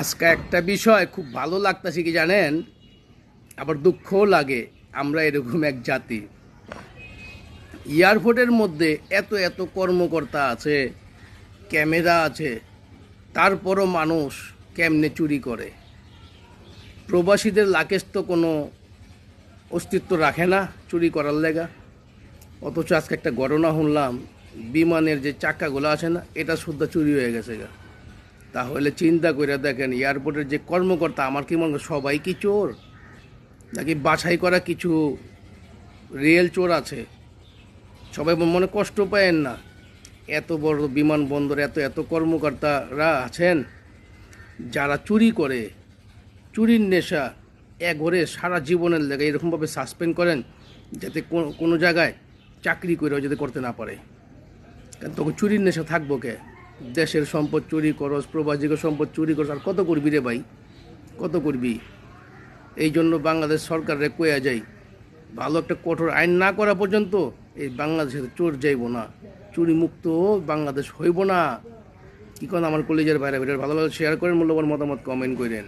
আজকে একটা বিষয় খুব ভালো লাগতেছে কি জানেন, আবার দুঃখও লাগে। আমরা এরকম এক জাতি, এয়ারপোর্টের মধ্যে এত এত কর্মকর্তা আছে, ক্যামেরা আছে, তারপরও মানুষ কেমনে চুরি করে। প্রবাসীদের লাকেজ তো কোনো অস্তিত্ব রাখে না চুরি করার লেগা। অথচ আজকে একটা ঘটনা শুনলাম, বিমানের যে চাকাগুলো আছে না, এটা শুদ্ধ চুরি হয়ে গেছে গা। তাহলে চিন্তা করে দেখেন, এয়ারপোর্টের যে কর্মকর্তা, আমার কি মনে হয় সবাই কি চোর, নাকি বাছাই করা কিছু রিয়েল চোর আছে? সবাই মনে কষ্ট পায়েন না। এত বড় বিমানবন্দর, এত এত কর্মকর্তারা আছেন যারা চুরি করে, চুরির নেশা একঘরে সারা জীবনের লেগে এরকমভাবে সাসপেন্ড করেন যাতে কোনো জায়গায় চাকরি করেও যাতে করতে না পারে। কারণ তখন চুরির নেশা থাকবো কে? দেশের সম্পদ চুরি করস, প্রবাসীকে সম্পদ চুরি করস, আর কত করবি রে ভাই, কত করবি? এই জন্য বাংলাদেশ সরকারে কয়া যায়, ভালো একটা কঠোর আইন না করা পর্যন্ত এই বাংলাদেশে চোর যাইব না, চুরি মুক্ত বাংলাদেশ হইব না। কি কোন আমার কলেজের বাইরে, ভালো ভালো শেয়ার করেন, মূল্যবান মতামত কমেন্ট করেন।